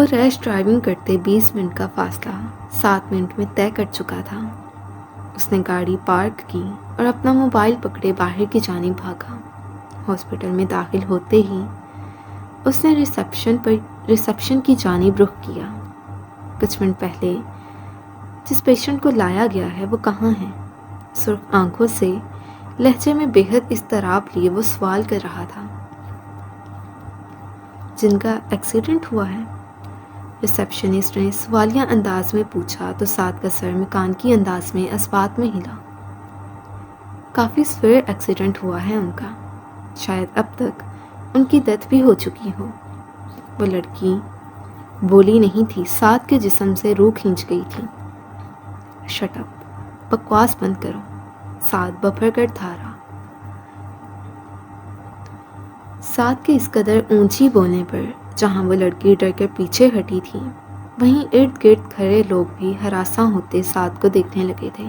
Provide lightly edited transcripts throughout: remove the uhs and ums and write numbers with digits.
وہ ریش ڈرائیونگ کرتے 20 منٹ کا فاصلہ 7 منٹ میں طے کر چکا تھا۔ اس نے گاڑی پارک کی اور اپنا موبائل پکڑے باہر کی جانب بھاگا۔ ہاسپٹل میں داخل ہوتے ہی اس نے ریسیپشن کی جانب رخ کیا۔ کچھ منٹ پہلے جس پیشنٹ کو لایا گیا ہے وہ کہاں ہے؟ سرخ آنکھوں سے لہجے میں بے حد اضطراب لیے وہ سوال کر رہا تھا۔ جن کا ایکسیڈنٹ ہوا ہے؟ ریسیپشنسٹ نے سوالیہ انداز میں پوچھا تو سعد کا سر مکانکی انداز میں اثبات میں ہلا۔ کافی سویر ایکسیڈنٹ ہوا ہے ان کا، شاید اب تک ان کی ڈیتھ بھی ہو چکی ہو۔ وہ لڑکی بولی نہیں تھی، سعد کے جسم سے روح کھینچ گئی تھی۔ شٹ اپ، بکواس بند کرو، سعد ببھر کر تھا رہا۔ سعد کے اس قدر اونچی بولنے پر جہاں وہ لڑکی ڈر کر پیچھے ہٹی تھی، وہیں ارد گرد کھڑے لوگ بھی ہراساں ہوتے سعد کو دیکھنے لگے تھے۔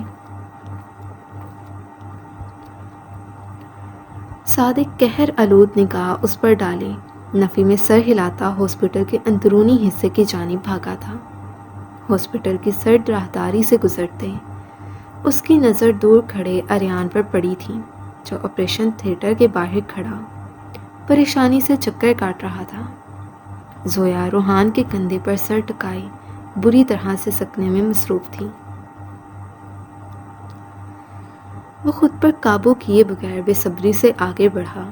سعد ایک قہر آلود نگاہ اس پر ڈالے نفی میں سر ہلاتا ہاسپٹل کے اندرونی حصے کی جانب بھاگا تھا۔ ہاسپٹل کی سرد راہداری سے گزرتے اس کی نظر دور کھڑے اریان پر پڑی تھی، جو آپریشن تھیٹر کے باہر کھڑا پریشانی سے چکر کاٹ رہا تھا۔ زویا روحان کے کندھے پر سر ٹکائے بری طرح سے سکنے میں مصروف تھی۔ وہ خود پر قابو کیے بغیر بے صبری سے آگے بڑھا۔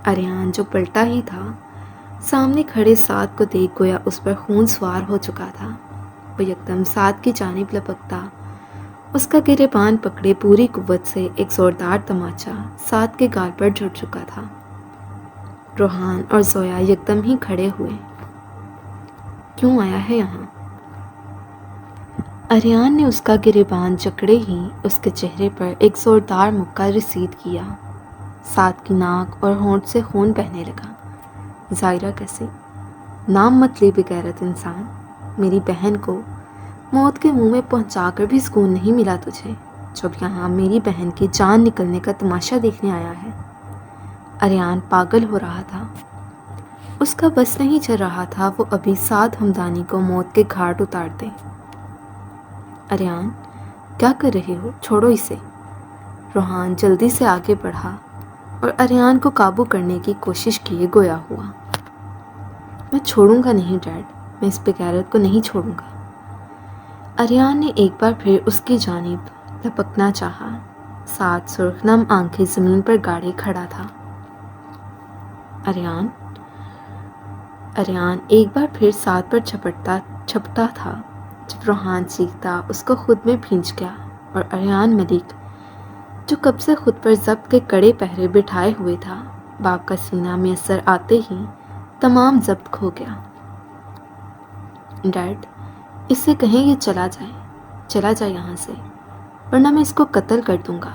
اریان جو پلٹا ہی تھا، سامنے کھڑے سعد کو دیکھ گویا اس پر خون سوار ہو چکا تھا۔ وہ یکدم سعد کی جانب لپکتا اس کا گریبان پکڑے پوری قوت سے ایک زوردار تماچا سعد کے گال پر جڑ چکا تھا۔ روحان اور زویا یکدم ہی کھڑے ہوئے۔ کیوں آیا ہے یہاں؟ اریان نے اس کا گریبان جکڑے ہی اس کے چہرے پر ایک زوردار مکہ رسید کیا۔ سعد کی ناک اور ہونٹ سے خون بہنے لگا۔ ظاہرہ کیسے؟ نام مت لے بغیرت انسان، میری بہن کو موت کے منہ میں پہنچا کر بھی سکون نہیں ملا تجھے، جب یہاں میری بہن کی جان نکلنے کا تماشا دیکھنے آیا ہے۔ اریان پاگل ہو رہا تھا، اس کا بس نہیں چل رہا تھا وہ ابھی سعد ہمدانی کو موت کے گھاٹ اتار دے۔ اریان کیا کر رہے ہو؟ چھوڑو اسے۔ روحان جلدی سے آگے بڑھا اور اریان کو قابو کرنے کی کوشش کیے گویا ہوا۔ میں چھوڑوں گا نہیں ڈیڈ، میں اس بغیرت کو نہیں چھوڑوں گا۔ اریان نے ایک بار پھر اس کی جانب لپکنا چاہا۔ سعد سرخنم آنکھیں زمین پر گاڑے کھڑا تھا۔ اریان ایک بار پھر سعد پر چھپٹا تھا، جب روحان چیختا اس کو خود میں بھینچ گیا اور اریان ملک جو کب سے خود پر ضبط کے کڑے پہرے بٹھائے ہوئے تھا، باپ کا سینہ میسر آتے ہی تمام ضبط کھو گیا۔ ڈیڈ اس سے کہیں یہ چلا جائے یہاں سے، ورنہ میں اس کو قتل کر دوں گا۔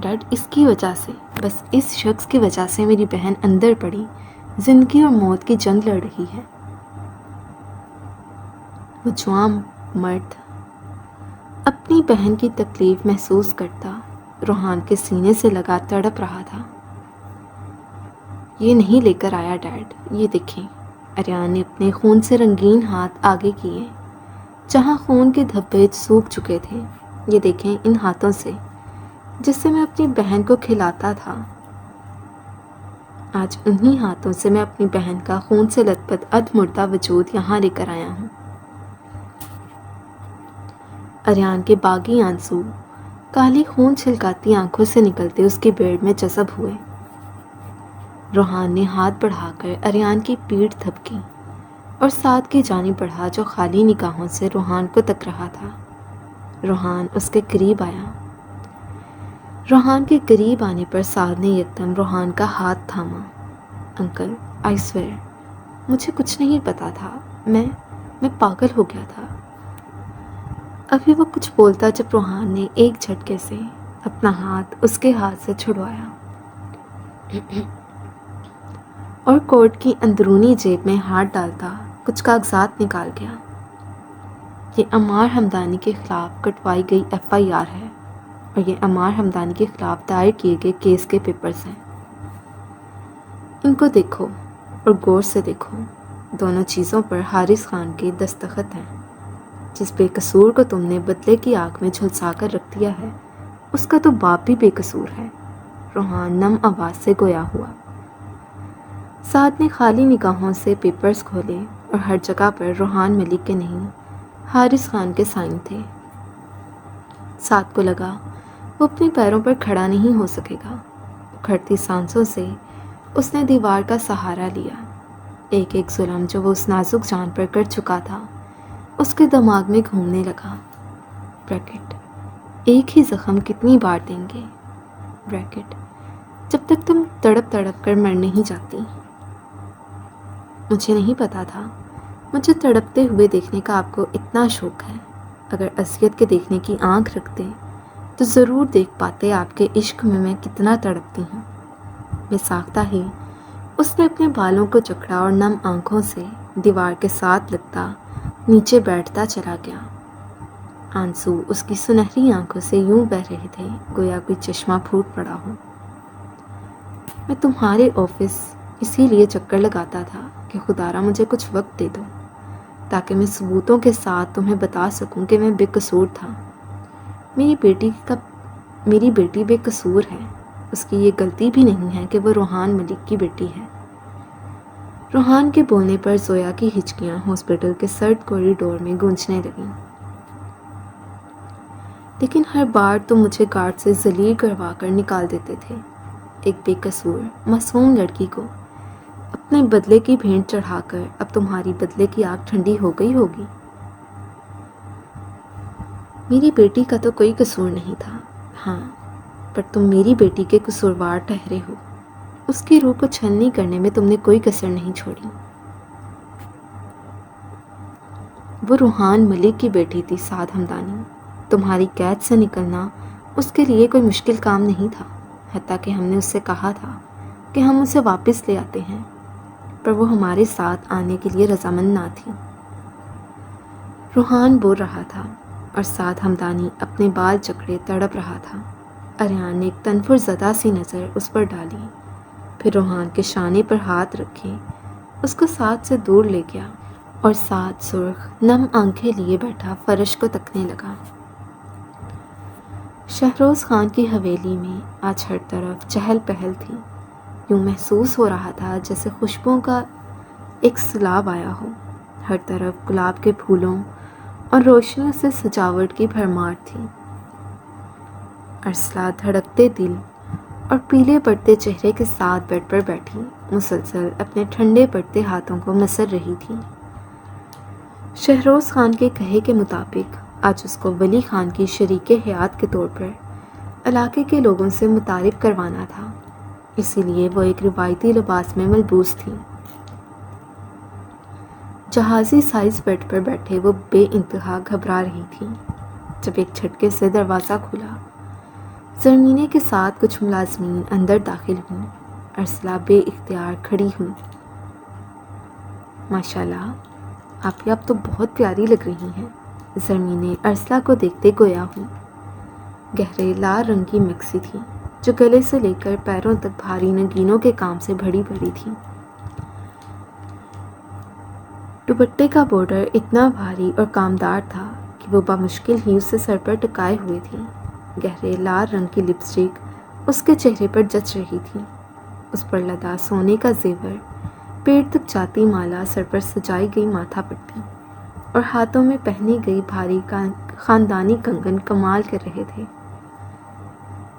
ڈیڈ اس کی وجہ سے، بس اس شخص کی وجہ سے میری بہن اندر پڑی زندگی اور موت کی جنگ لڑ رہی ہے۔ وہ جوان مرد اپنی بہن کی تکلیف محسوس کرتا روحان کے سینے سے لگا تڑپ رہا تھا۔ یہ نہیں لے کر آیا ڈیڈ، یہ دیکھیں۔ اریان نے اپنے خون سے رنگین ہاتھ آگے کیے جہاں خون کے دھبے سوکھ چکے تھے۔ یہ دیکھیں ان ہاتھوں سے جس سے میں اپنی بہن کو کھلاتا تھا، آج انہی ہاتھوں سے میں اپنی بہن کا خون سے لت پت مردہ وجود یہاں لے کر آیا ہوں۔ اریان کے باغی آنسو کالی خون چھلکاتی آنکھوں سے نکلتے اس کی بیڑ میں جذب ہوئے۔ روحان نے ہاتھ بڑھا کر اریان کی پیٹھ تھپکی اور سعد کی جانب بڑھا جو خالی نگاہوں سے روحان کو تک رہا تھا۔ روحان اس کے قریب آیا۔ روحان کے قریب آنے پر سعد نے یکدم روحان کا ہاتھ تھاما۔ انکل آئی سویئر، مجھے کچھ نہیں پتا تھا، میں پاگل ہو گیا تھا۔ ابھی وہ کچھ بولتا جب روحان نے ایک جھٹکے سے اپنا ہاتھ اس کے ہاتھ سے چھڑوایا اور کوٹ کی اندرونی جیب میں ہاتھ ڈالتا کچھ کاغذات نکال گیا۔ یہ عمار حمدانی کے خلاف کٹوائی گئی FIR ہے اور یہ عمار حمدانی کے خلاف دائر کیے گئے کیس کے پیپرز ہیں۔ ان کو دیکھو اور غور سے دیکھو، دونوں چیزوں پر حارث خان کے دستخط ہیں۔ جس بے قصور کو تم نے بدلے کی آگ میں جھلسا کر رکھ دیا ہے اس کا تو باپ بھی بے قصور ہے، روحان نم آواز سے گویا ہوا۔ سعد نے خالی نگاہوں سے پیپرز کھولے اور ہر جگہ پر روحان ملک کے نہیں حارث خان کے سائن تھے۔ سعد کو لگا وہ اپنے پیروں پر کھڑا نہیں ہو سکے گا۔ اکھڑتی سانسوں سے اس نے دیوار کا سہارا لیا۔ ایک ایک ظلم جو وہ اس نازک جان پر کر چکا تھا اس کے دماغ میں گھومنے لگا۔ بریکٹ ایک ہی زخم کتنی بار دیں گے؟ بریکٹ جب تک تم تڑپ تڑپ کر مر نہیں جاتی۔ مجھے نہیں پتا تھا مجھے تڑپتے ہوئے دیکھنے کا آپ کو اتنا شوق ہے۔ اگر اذیت کے دیکھنے کی آنکھ رکھتے تو ضرور دیکھ پاتے آپ کے عشق میں کتنا تڑپتی ہوں۔ میں ساختہ ہی اس نے اپنے بالوں کو جکڑا اور نم آنکھوں سے دیوار کے ساتھ لگتا نیچے بیٹھتا چلا گیا۔ آنسو اس کی سنہری آنکھوں سے یوں بہہ رہے تھے گویا کوئی چشمہ پھوٹ پڑا ہو۔ میں تمہارے آفس اسی لیے چکر لگاتا تھا کہ خدارا مجھے کچھ وقت دے دو تاکہ میں ثبوتوں کے ساتھ تمہیں بتا سکوں کہ میں بے قصور تھا۔ میری بیٹی بے قصور ہے۔ اس کی یہ غلطی بھی نہیں ہے کہ وہ روحان ملک کی بیٹی ہے۔ روحان کے بولنے پر زویا کی ہچکیاں ہاسپٹل کے سرد کوریڈور میں گونجنے لگیں۔ لیکن ہر بار تم مجھے گارڈ سے ذلیل کروا کر نکال دیتے تھے۔ ایک بے قصور معصوم لڑکی کو اپنے بدلے کی بھینٹ چڑھا کر اب تمہاری بدلے کی آگ ٹھنڈی ہو گئی ہوگی۔ میری بیٹی کا تو کوئی قصور نہیں تھا، ہاں، پر تم میری بیٹی کے قصوروار ٹھہرے ہو۔ اس کی روح کو چھلنی کرنے میں تم نے کوئی کسر نہیں چھوڑی۔ وہ روحان ملک کی بیٹی تھی سعد ہمدانی۔ تمہاری قید سے نکلنا اس کے لیے کوئی مشکل کام نہیں تھا، حتیٰ کہ ہم نے اس سے کہا تھا کہ ہم اسے واپس لے آتے ہیں، پر وہ ہمارے ساتھ آنے کے لیے رضامند نہ تھی۔ روحان بول رہا تھا اور سعد ہمدانی اپنے بال جکڑے تڑپ رہا تھا۔ اریان نے ایک تنفر زدہ سی نظر اس پر ڈالی، پھر روحان کے شانے پر ہاتھ رکھے اس کو سعد سے دور لے گیا اور سعد سرخ نم آنکھیں لیے بیٹھا فرش کو تکنے لگا۔ شہروز خان کی حویلی میں آج ہر طرف چہل پہل تھی۔ یوں محسوس ہو رہا تھا جیسے خوشبوؤں کا ایک سیلاب آیا ہو۔ ہر طرف گلاب کے پھولوں اور روشنیوں سے سجاوٹ کی بھرمار تھی۔ ارسلہ دھڑکتے دل اور پیلے پڑتے چہرے کے ساتھ بیڈ پر بیٹھی مسلسل اپنے ٹھنڈے پڑتے ہاتھوں کو مسر رہی تھی۔ شہروز خان کے کہے کے مطابق آج اس کو ولی خان کی شریک حیات کے طور پر علاقے کے لوگوں سے متعارف کروانا تھا، اسی لیے وہ ایک روایتی لباس میں ملبوس تھی۔ جہازی سائز بیڈ پر بیٹھے وہ بے انتہا گھبرا رہی تھی جب ایک جھٹکے سے دروازہ کھلا۔ زرمینے کے ساتھ کچھ ملازمین اندر داخل ہوئیں۔ ارسلہ بے اختیار کھڑی ہوئی۔ ماشاءاللہ، آپ اب تو بہت پیاری لگ رہی ہیں، زرمینے ارسلہ کو دیکھتے گویا ہوئی۔ گہرے لال رنگ کی میکسی تھی جو گلے سے لے کر پیروں تک بھاری نگینوں کے کام سے بھری پڑی تھی۔ دوپٹے کا بارڈر اتنا بھاری اور کامدار تھا کہ وہ بامشکل ہی اسے سر پر ٹکائے ہوئے تھی۔ گہرے لال رنگ کی لپسٹک اس کے چہرے پر جچ رہی تھی۔ اس پر لدا سونے کا زیور، پیٹ تک جاتی مالا، سر پر سجائی گئی ماتھا پٹی اور ہاتھوں میں پہنی گئی بھاری خاندانی کنگن کمال کر رہے تھے۔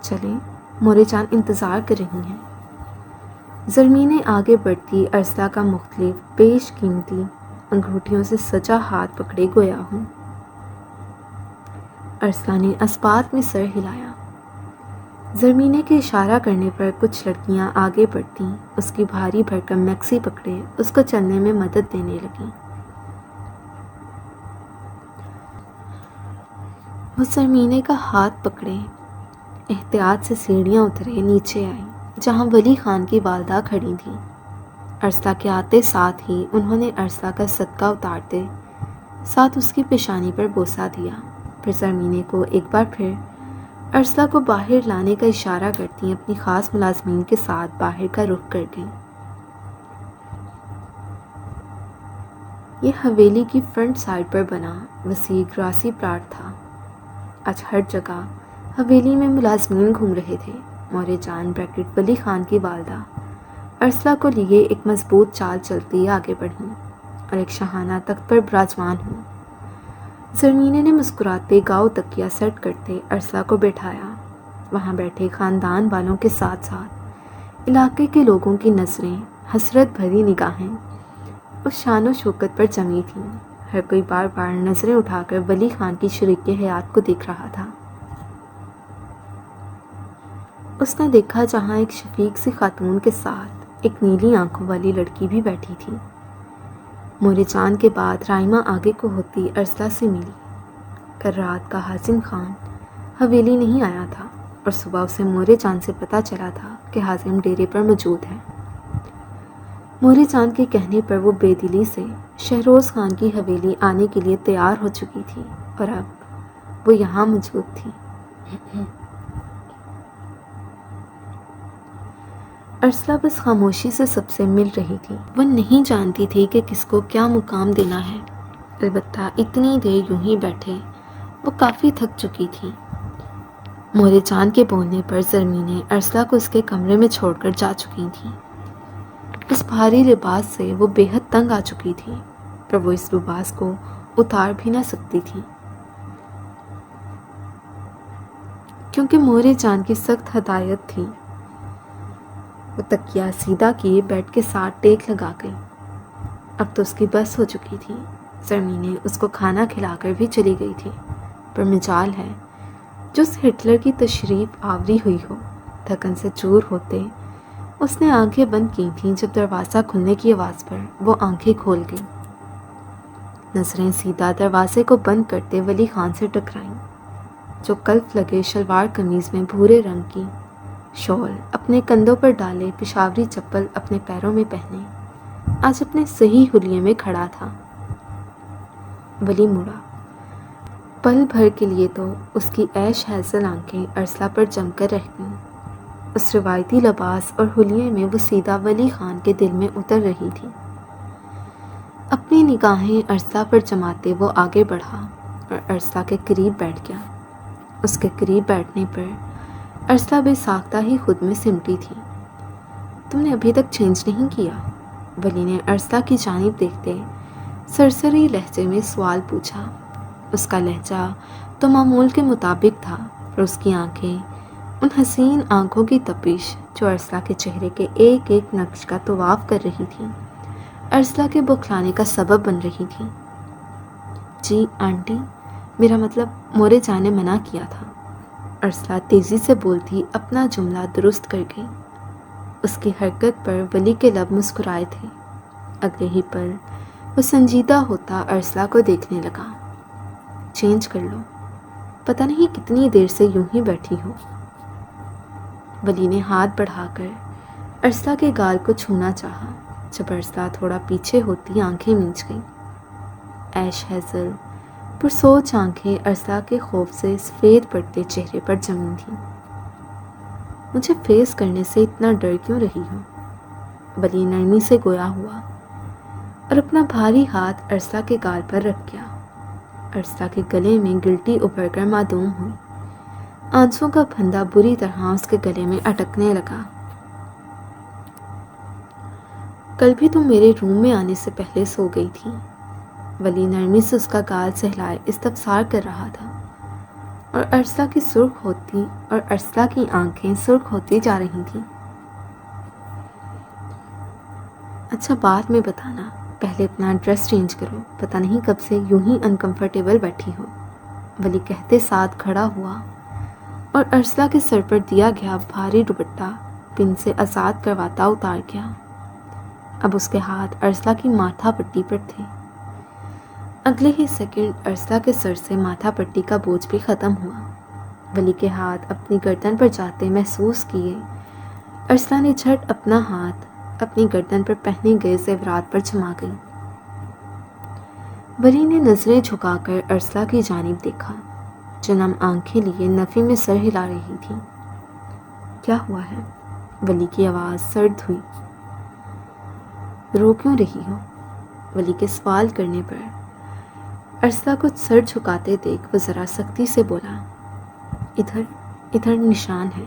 چلیں، مورے جان انتظار کر رہی ہیں۔ زرمینے آگے بڑھتی ارسلہ کا مختلف بیش قیمتی انگوٹھیوں سے سجا ہاتھ پکڑے گویا ہوں۔ ارسلہ نے اسپات میں سر ہلایا۔ زرمینے کے اشارہ کرنے پر کچھ لڑکیاں آگے بڑھتیں اس کی بھاری بھرکم میکسی پکڑے اس کو چلنے میں مدد دینے لگیں۔ وہ زرمینے کا ہاتھ پکڑے احتیاط سے سیڑھیاں اترے نیچے آئی جہاں ولی خان کی والدہ کھڑی تھیں۔ ارسلہ کے آتے ساتھ ہی انہوں نے ارسلہ کا صدقہ اتارتے ساتھ اس کی پیشانی پر بوسہ دیا، پھر زرمینے کو ایک بار پھر ارسلہ کو باہر لانے کا اشارہ کرتی اپنی خاص ملازمین کے ساتھ باہر کا رخ کر گئی۔ یہ حویلی کی فرنٹ سائڈ پر بنا وسیع گراسی پلاٹ تھا۔ آج ہر جگہ حویلی میں ملازمین گھوم رہے تھے۔ موری جان بریکٹ ولی خان کی والدہ ارسلہ کو لیے ایک مضبوط چال چلتی آگے بڑھیں اور ایک شاہانہ تخت پر براجمان ہوں۔ زرمینے نے مسکراتے گاؤ تکیہ سیٹ کرتے ارسلہ کو بیٹھایا۔ وہاں بیٹھے خاندان والوں کے ساتھ ساتھ علاقے کے لوگوں کی نظریں، حسرت بھری نگاہیں اس شان و شوکت پر جمی تھیں۔ ہر کوئی بار بار نظریں اٹھا کر ولی خان کی شریک حیات کو دیکھ رہا تھا۔ اس نے دیکھا جہاں ایک شفیق سی خاتون کے ساتھ ایک نیلی آنکھوں والی لڑکی بھی بیٹھی تھی۔ موری جان کے بعد رائمہ آگے کو ہوتی ارسلہ سے ملی۔ کل رات کا حازم خان حویلی نہیں آیا تھا اور صبح اسے موری جان سے پتہ چلا تھا کہ حازم ڈیرے پر موجود ہے۔ موری جان کے کہنے پر وہ بے دلی سے شہروز خان کی حویلی آنے کے لیے تیار ہو چکی تھی اور اب وہ یہاں موجود تھی۔ ارسلہ بس خاموشی سے سب سے مل رہی تھی۔ وہ نہیں جانتی تھی کہ کس کو کیا مقام دینا ہے، البتہ اتنی دیر یوں ہی بیٹھے وہ کافی تھک چکی تھی۔ موری جان کے بولنے پر زرمینے ارسلہ کو اس کے کمرے میں چھوڑ کر جا چکی تھیں۔ اس بھاری لباس سے وہ بے حد تنگ آ چکی تھی، پر وہ اس لباس کو اتار بھی نہ سکتی تھی کیونکہ موری جان کی سخت ہدایت تھی۔ وہ تکیہ سیدھا کیے بیڈ کے ساتھ ٹیک لگا گئی۔ اب تو اس کی بس ہو چکی تھی۔ زرمینے اس کو کھانا کھلا کر بھی چلی گئی تھی، پر مجال ہے جس ہٹلر کی تشریف آوری ہوئی ہو۔ تھکن سے چور ہوتے اس نے آنکھیں بند کی تھیں جب دروازہ کھلنے کی آواز پر وہ آنکھیں کھول گئی۔ نظریں سیدھا دروازے کو بند کرتے ولی خان سے ٹکرائیں، جو کلف لگے شلوار قمیض میں بھورے رنگ کی شال اپنے کندھوں پر ڈالے، پشاوری چپل اپنے پیروں میں پہنے آج اپنے صحیح حلیے میں کھڑا تھا۔ ولی مڑا۔ پل بھر کے لیے تو اس کی عیش ہیزل آنکھیں ارسلہ پر جم کر رہ گئیں۔ اس روایتی لباس اور حلیے میں وہ سیدھا ولی خان کے دل میں اتر رہی تھی۔ اپنی نگاہیں ارسلہ پر جماتے وہ آگے بڑھا اور ارسلہ کے قریب بیٹھ گیا۔ اس کے قریب بیٹھنے پر ارسلہ بے ساختہ ہی خود میں سمٹی تھی۔ تم نے ابھی تک چینج نہیں کیا؟ ولی نے ارسلہ کی جانب دیکھتے سرسری لہجے میں سوال پوچھا۔ اس کا لہجہ تو معمول کے مطابق تھا، پر اس کی آنکھیں، ان حسین آنکھوں کی تپش جو ارسلہ کے چہرے کے ایک ایک نقش کا طواف کر رہی تھی، ارسلہ کے بوکھلانے کا سبب بن رہی تھی۔ جی آنٹی، میرا مطلب موری جان نے منع کیا تھا۔ ارسلہ تیزی سے بولتی اپنا جملہ درست کر گئی۔ اس کی حرکت پر ولی کے لب مسکرائے تھے۔ اگلے ہی پل وہ سنجیدہ ہوتا ارسلہ کو دیکھنے لگا۔ چینج کر لو، پتہ نہیں کتنی دیر سے یوں ہی بیٹھی ہو۔ ولی نے ہاتھ بڑھا کر ارسلہ کے گال کو چھونا چاہا، جب ارسلہ تھوڑا پیچھے ہوتی آنکھیں میچ گئی۔ عیش ہیزل پرسوچ آنکھیں ارسلہ کے خوف سے سفید پڑتے چہرے پر جمی تھیں۔ مجھے فیس کرنے سے اتنا ڈر کیوں رہی ہو؟ ولی نرمی سے گویا ہوا اور اپنا بھاری ہاتھ ارسلہ کے گال پر رکھ گیا۔ ارسلہ کے گلے میں گلٹی ابھر کر معدوم ہوئی۔ آنسوں کا پھندا بری طرح اس کے گلے میں اٹکنے لگا۔ کل بھی تم میرے روم میں آنے سے پہلے سو گئی تھی۔ ولی نرمی سے اس کا گال سہلائے استفسار کر رہا تھا، اور ارسلہ کی سرخ ہوتی اور ارسلہ کی آنکھیں سرخ ہوتی جا رہی تھیں۔ اچھا بعد میں بتانا، پہلے اپنا ڈریس چینج کرو، پتہ نہیں کب سے یوں ہی انکمفرٹیبل بیٹھی ہو۔ ولی کہتے ساتھ کھڑا ہوا اور ارسلہ کے سر پر دیا گیا بھاری دوپٹہ پن سے آزاد کرواتا اتار گیا۔ اب اس کے ہاتھ ارسلہ کی ماتھا پٹی پر تھے۔ اگلے ہی سیکنڈ ارسلہ کے سر سے ماتھا پٹی کا بوجھ بھی ختم ہوا۔ ولی کے ہاتھ اپنی گردن پر جاتے محسوس کیے۔ ارسلہ نے جھٹ اپنا ہاتھ اپنی گردن پر پہنے گئے زیورات پر جما گئی۔ ولی نے نظریں جھکا کر ارسلہ کی جانب دیکھا، جو نم آنکھیں لیے نفی میں سر ہلا رہی تھی۔ کیا ہوا ہے؟ ولی کی آواز سرد ہوئی۔ رو کیوں رہی ہو؟ ولی کے سوال کرنے پر ارسلہ کو سر جھکاتے دیکھ وہ ذرا سختی سے بولا، ادھر نشان ہے،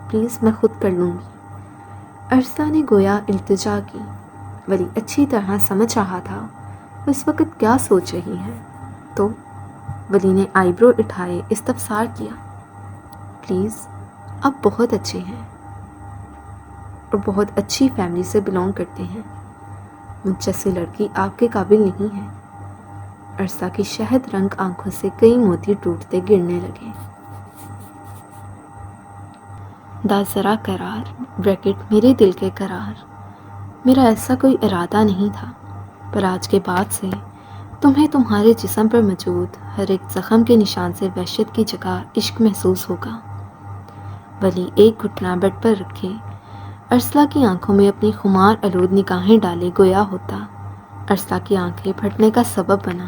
پلیز میں خود کر لوں گی۔ ارسلہ نے گویا التجا کی۔ ولی اچھی طرح سمجھ رہا تھا وہ اس وقت کیا سوچ رہی ہے، تو ولی نے آئی برو اٹھائے استفسار کیا، پلیز آپ بہت اچھے ہیں اور بہت اچھی فیملی سے بلونگ کرتے ہیں، مجھ جیسی لڑکی آپ کے قابل نہیں ہے۔ ارسلہ کی شہد رنگ آنکھوں سے کئی موتی ٹوٹتے گرنے لگے۔ دا ذرا قرار بریکٹ میرے دل کے قرار، میرا ایسا کوئی ارادہ نہیں تھا، پر آج کے بعد سے تمہیں تمہارے جسم پر موجود ہر ایک زخم کے نشان سے وحشت کی جگہ عشق محسوس ہوگا۔ ولی ایک گھٹنا بیڈ پر رکھے ارسلہ کی آنکھوں میں اپنی خمار آلود نگاہیں ڈالے گویا ہوتا ارسلہ کی آنکھیں پھٹنے کا سبب بنا۔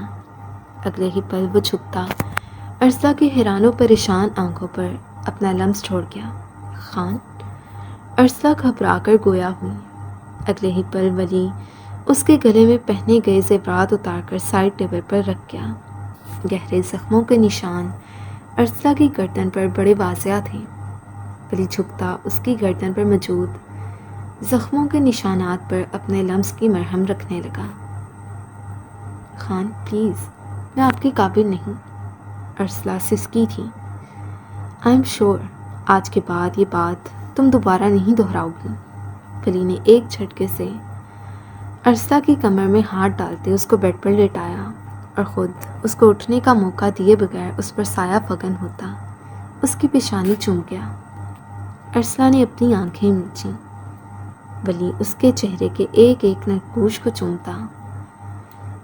اگلے ہی پل وہ جھکتا ارسلہ کی حیران و پریشان آنکھوں پر اپنا لمس چھوڑ گیا۔ خان، ارسلہ گھبرا کر گویا ہوئی۔ اگلے ہی پل ولی اس کے گلے میں پہنے گئے زیورات اتار کر سائڈ ٹیبل پر رکھ گیا۔ گہرے زخموں کے نشان ارسلہ کی گردن پر بڑے واضح تھے۔ ولی جھکتا اس کی گردن پر موجود زخموں کے نشانات پر اپنے لمس کی مرہم رکھنے لگا۔ خان پلیز، میں آپ کے قابل نہیں، ارسلہ سسکی تھی۔ آئی ایم شور آج کے بعد یہ بات تم دوبارہ نہیں دہراؤ گی۔ ولی نے ایک جھٹکے سے ارسلہ کی کمر میں ہاتھ ڈالتے اس کو بیڈ پر لیٹایا اور خود اس کو اٹھنے کا موقع دیے بغیر اس پر سایہ فگن ہوتا اس کی پیشانی چوم گیا۔ ارسلہ نے اپنی آنکھیں میچیں۔ ولی اس کے چہرے کے ایک ایک نقوش کو چومتا،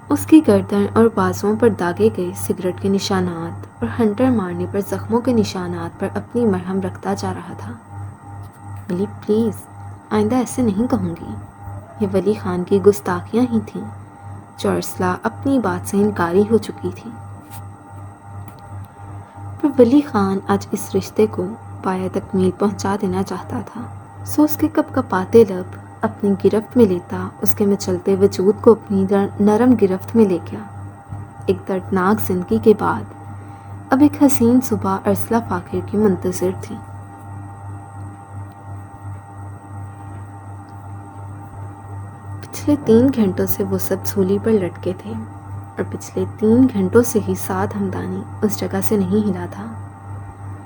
اس کی گردن اور بازوؤں پر داغے گئے سگریٹ کے نشانات اور ہنٹر مارنے پر زخموں کے نشانات پر اپنی مرہم رکھتا جا رہا تھا۔ ولی پلیز، آئندہ ایسے نہیں کہوں گی۔ یہ ولی خان کی گستاخیاں ہی تھیں جو ارسلہ اپنی بات سے انکاری ہو چکی تھی۔ پر ولی خان آج اس رشتے کو پایہ تکمیل پہنچا دینا چاہتا تھا، سو اس کے کپ کپاتے لب اپنی گرفت میں لیتا اس کے مچلتے وجود کو اپنی نرم گرفت میں لے گیا۔ ایک دردناک زندگی کے بعد اب ایک حسین صبح ارسلہ فاخر کی منتظر تھی۔ پچھلے 3 گھنٹوں سے وہ سب سولی پر لٹکے تھے اور پچھلے 3 گھنٹوں سے ہی سعد ہمدانی اس جگہ سے نہیں ہلا تھا۔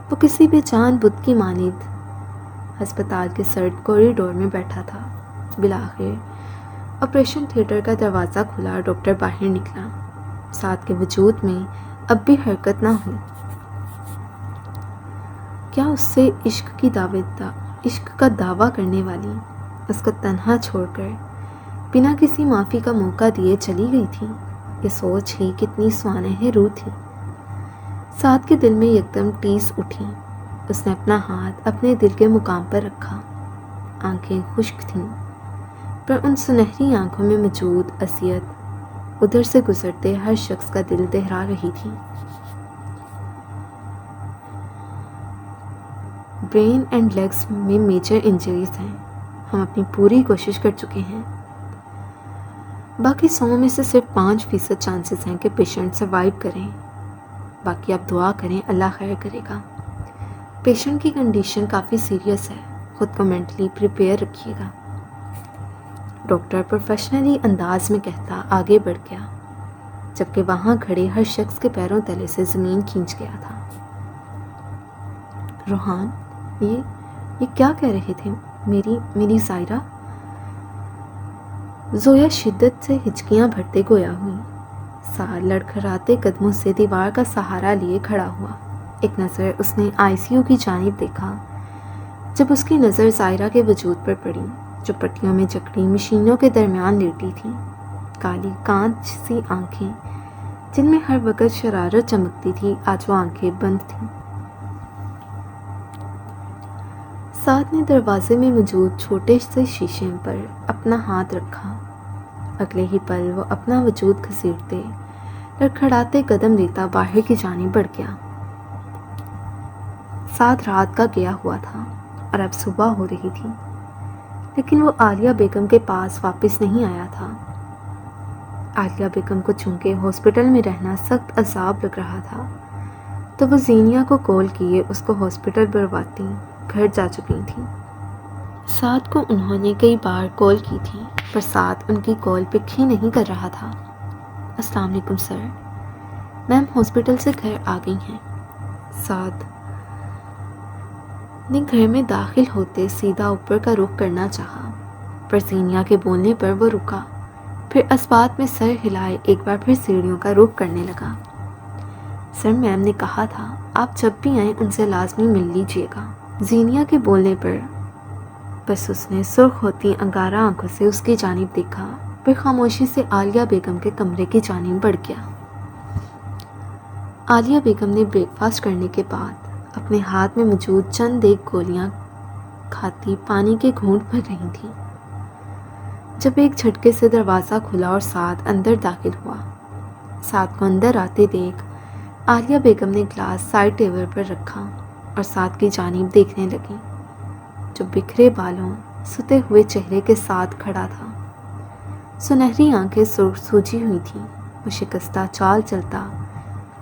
وہ کسی بے جان بت کی مانند ہسپتال کے سرد کوریڈور میں بیٹھا تھا۔ بالآخر آپریشن تھیٹر کا دروازہ کھلا اور ڈاکٹر باہر نکلا۔ سعد کے وجود میں اب بھی حرکت نہ ہوئی۔ کیا اس سے عشق کا دعویٰ کرنے والی اس کو تنہا چھوڑ کر بنا کسی معافی کا موقع دیے چلی گئی تھی؟ یہ سوچ ہی کتنی سوانح روح تھی۔ سعد کے دل میں یکدم ٹیس اٹھی۔ اس نے اپنا ہاتھ اپنے دل کے مقام پر رکھا۔ آنکھیں خشک تھیں، پر ان سنہری آنکھوں میں موجود اذیت ادھر سے گزرتے ہر شخص کا دل دہرا رہی تھی۔ برین اینڈ لیگز میں میجر انجریز ہیں، ہم اپنی پوری کوشش کر چکے ہیں، باقی 100 میں سے صرف 5% چانسز ہیں کہ پیشنٹ سروائیو کریں، باقی آپ دعا کریں اللہ خیر کرے گا۔ پیشنٹ کی کنڈیشن کافی سیریس ہے، خود کو مینٹلی پریپیئر رکھیے گا، ڈاکٹر پروفیشنلی انداز میں کہتا آگے بڑھ گیا، جبکہ وہاں کھڑے ہر شخص کے پیروں تلے سے زمین کھینچ گیا تھا۔ روحان، یہ کیا کہہ رہے تھے؟ میری زائرہ؟ زویا شدت سے ہچکیاں بھرتے گویا ہوئی۔ سعد لڑکھڑاتے قدموں سے دیوار کا سہارا لیے کھڑا ہوا۔ ایک نظر اس نے ICU کی جانب دیکھا۔ جب اس کی نظر زائرہ کے وجود پر پڑی جو پٹیوں میں جکڑی مشینوں کے درمیان لیٹی تھی، کالی کانچ سی آنکھیں جن میں ہر وقت شرارت چمکتی تھی آج وہ آنکھیں بند تھیں۔ سعد نے دروازے میں موجود چھوٹے سے شیشے پر اپنا ہاتھ رکھا۔ اگلے ہی پل وہ اپنا وجود گھسیٹتے لڑکھڑاتے قدم لیتا باہر کی جانب بڑھ گیا۔ سعد رات کا گیا ہوا تھا اور اب صبح ہو رہی تھی، لیکن وہ عالیہ بیگم کے پاس واپس نہیں آیا تھا۔ عالیہ بیگم کو چونکہ ہاسپٹل میں رہنا سخت عذاب لگ رہا تھا تو وہ زینیا کو کال کیے اس کو ہاسپٹل برواتی گھر جا چکی تھیں۔ سعد کو انہوں نے کئی بار کال کی تھی پر سعد ان کی کال پک ہی نہیں کر رہا تھا۔ السلام علیکم سر، میم ہاسپٹل سے گھر آ گئی ہیں۔ سعد نے گھر میں داخل ہوتے سیدھا اوپر کا رخ کرنا چاہا پر زینیا کے بولنے پر وہ رکا، پھر اسبات میں سر ہلائے ایک بار پھر سیڑھیوں کا رخ کرنے لگا۔ سر میم نے کہا تھا آپ جب بھی آئیں ان سے لازمی مل لیجیے گا۔ زینیا کے بولنے پر بس اس نے سرخ ہوتی انگارہ آنکھوں سے اس کی جانب دیکھا، پھر خاموشی سے عالیہ بیگم کے کمرے کی جانب بڑھ گیا۔ عالیہ بیگم نے بریک فاسٹ کرنے کے بعد اپنے ہاتھ میں موجود چند ایک گولیاں کھاتی پانی کے گھونٹ بھر رہی تھیں جب ایک جھٹکے سے دروازہ کھلا اور سعد اندر داخل ہوا۔ سعد کو اندر آتے دیکھ عالیہ بیگم نے گلاس سائڈ ٹیبل پر رکھا اور سعد کی جانب دیکھنے لگی جو بکھرے بالوں ستے ہوئے چہرے کے ساتھ کھڑا تھا۔ سنہری آنکھیں سرخ سوجی ہوئی تھیں۔ وہ شکستہ چال چلتا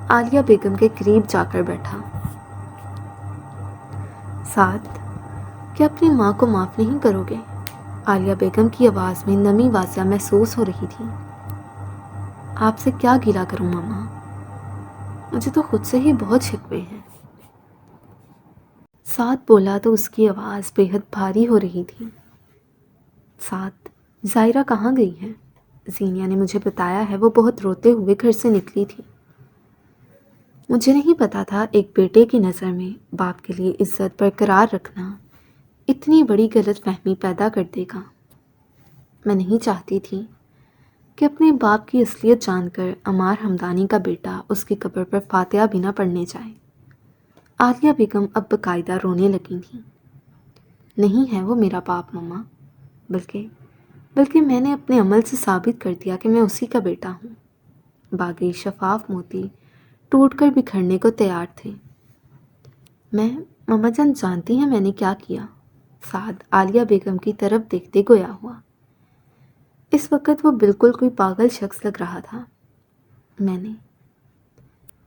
عالیہ بیگم کے قریب جا کر بیٹھا۔ سعد، کیا اپنی ماں کو معاف نہیں کرو گے؟ عالیہ بیگم کی آواز میں نمی واضح محسوس ہو رہی تھی۔ آپ سے کیا گلہ کروں ماما، مجھے تو خود سے ہی بہت شکوے ہیں۔ سعد بولا تو اس کی آواز بے حد بھاری ہو رہی تھی۔ سعد، ظاہرہ کہاں گئی ہے؟ زینیا نے مجھے بتایا ہے وہ بہت روتے ہوئے گھر سے نکلی تھی۔ مجھے نہیں پتا تھا ایک بیٹے کی نظر میں باپ کے لیے عزت برقرار رکھنا اتنی بڑی غلط فہمی پیدا کر دے گا۔ میں نہیں چاہتی تھی کہ اپنے باپ کی اصلیت جان کر عمار ہمدانی کا بیٹا اس کی قبر پر فاتحہ بھی نہ پڑھنے جائے۔ عالیہ بیگم اب باقاعدہ رونے لگی تھیں۔ نہیں ہے وہ میرا باپ مما، بلکہ میں نے اپنے عمل سے ثابت کر دیا کہ میں اسی کا بیٹا ہوں۔ باقی شفاف موتی ٹوٹ کر بکھرنے کو تیار تھے۔ میں مما جان جانتی ہیں میں نے کیا کیا؟ سعد عالیہ بیگم کی طرف دیکھتے گویا ہوا۔ اس وقت وہ بالکل کوئی پاگل شخص لگ رہا تھا۔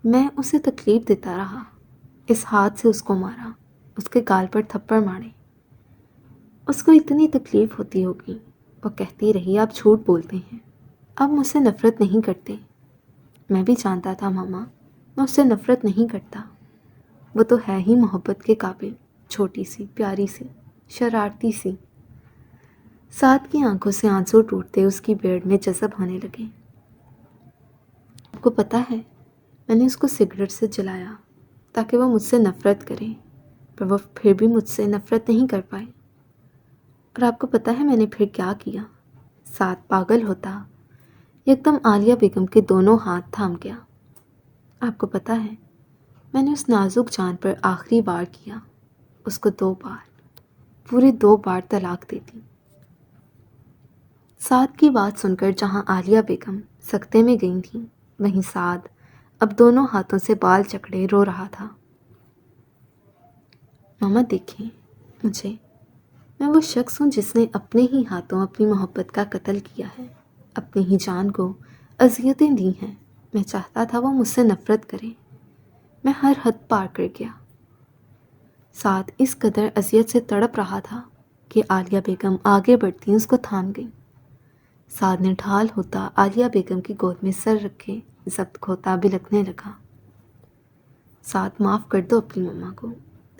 میں اسے تکلیف دیتا رہا، اس ہاتھ سے اس کو مارا، اس کے گال پر تھپڑ مارے۔ اس کو اتنی تکلیف ہوتی ہوگی۔ وہ کہتی رہی آپ جھوٹ بولتے ہیں، آپ مجھ سے نفرت نہیں کرتے۔ میں بھی جانتا تھا ماما میں اس سے نفرت نہیں کرتا، وہ تو ہے ہی محبت کے قابل، چھوٹی سی پیاری سی شرارتی سی۔ سعد کی آنکھوں سے آنسو ٹوٹتے اس کی بیڑ میں جذب ہونے لگے۔ آپ کو پتہ ہے میں نے اس کو سگریٹ سے جلایا تاکہ وہ مجھ سے نفرت کرے، پر وہ پھر بھی مجھ سے نفرت نہیں کر پائے۔ اور آپ کو پتہ ہے میں نے پھر کیا کیا؟ سعد پاگل ہوتا یکدم عالیہ بیگم کے دونوں ہاتھ تھام گیا۔ آپ کو پتہ ہے میں نے اس نازک جان پر آخری بار کیا، اس کو 2 بار، پورے 2 بار طلاق دے دی۔ سعد کی بات سن کر جہاں عالیہ بیگم سکتے میں گئی تھیں وہیں سعد اب دونوں ہاتھوں سے بال چکڑے رو رہا تھا۔ ماما دیکھیں میں وہ شخص ہوں جس نے اپنے ہی ہاتھوں اپنی محبت کا قتل کیا ہے، اپنی ہی جان کو اذیتیں دی ہیں۔ میں چاہتا تھا وہ مجھ سے نفرت کرے، میں ہر حد پار کر گیا۔ سعد اس قدر اذیت سے تڑپ رہا تھا کہ عالیہ بیگم آگے بڑھتی اس کو تھام گئی۔ سعد نے ڈھال ہوتا عالیہ بیگم کی گود میں سر رکھے ضبط کھوتا بلکنے لگا۔ سعد معاف کر دو اپنی مما کو،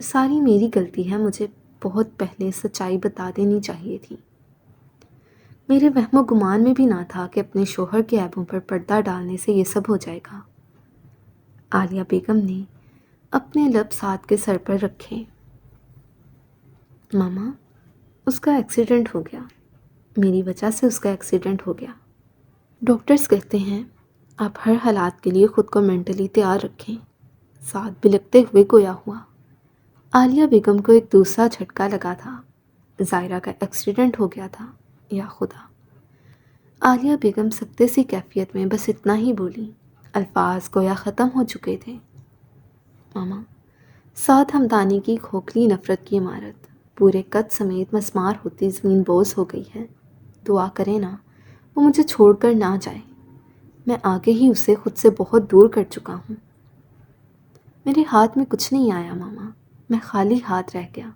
ساری میری غلطی ہے، مجھے بہت پہلے سچائی بتا دینی چاہیے تھی۔ میرے وہم و گمان میں بھی نہ تھا کہ اپنے شوہر کے عیبوں پر پردہ ڈالنے سے یہ سب ہو جائے گا۔ عالیہ بیگم نے اپنے لب سعد کے سر پر رکھے۔ ماما اس کا ایکسیڈنٹ ہو گیا، میری وجہ سے اس کا ایکسیڈنٹ ہو گیا۔ ڈاکٹرز کہتے ہیں آپ ہر حالات کے لیے خود کو مینٹلی تیار رکھیں۔ سعد بلکتے ہوئے گویا ہوا۔ عالیہ بیگم کو ایک دوسرا جھٹکا لگا تھا، ظاہرہ کا ایکسیڈنٹ ہو گیا تھا، یا خدا۔ عالیہ بیگم سکتے سی کیفیت میں بس اتنا ہی بولی، الفاظ گویا ختم ہو چکے تھے۔ ماما، سعد ہمدانی کی کھوکھلی نفرت کی عمارت پورے قد سمیت مسمار ہوتی زمین بوس ہو گئی ہے۔ دعا کرے نا وہ مجھے چھوڑ کر نہ جائے۔ میں آگے ہی اسے خود سے بہت دور کر چکا ہوں۔ میرے ہاتھ میں کچھ نہیں آیا ماما، میں خالی ہاتھ رہ گیا۔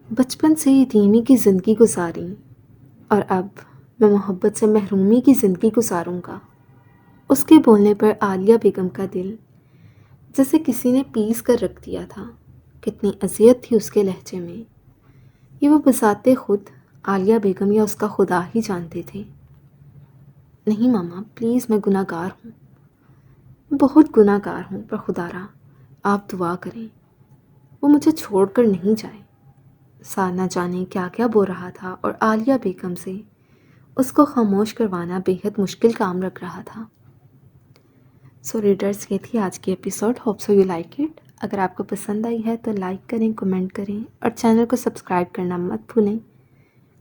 بچپن سے یتیمی کی زندگی گزاری اور اب میں محبت سے محرومی کی زندگی گزاروں گا۔ اس کے بولنے پر عالیہ بیگم کا دل جیسے کسی نے پیس کر رکھ دیا تھا۔ کتنی اذیت تھی اس کے لہجے میں، یہ وہ بذات خود عالیہ بیگم یا اس کا خدا ہی جانتے تھے۔ نہیں ماما پلیز، میں گناہ گار ہوں، میں بہت گناہ گار ہوں، پر خدا را آپ دعا کریں وہ مجھے چھوڑ کر نہیں جائے۔ سار نہ جانے کیا کیا بول رہا تھا اور عالیہ بیگم سے اس کو خاموش کروانا بے حد مشکل کام رکھ رہا تھا۔ سو ریڈرز، یہ تھی آج کی episode. Hope so you like it. اگر آپ کو پسند آئی ہے تو لائک کریں، کمنٹ کریں اور چینل کو سبسکرائب کرنا مت بھولیں۔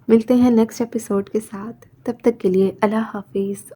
ملتے ہیں نیکسٹ ایپیسوڈ کے ساتھ، تب تک کے لیے اللہ حافظ۔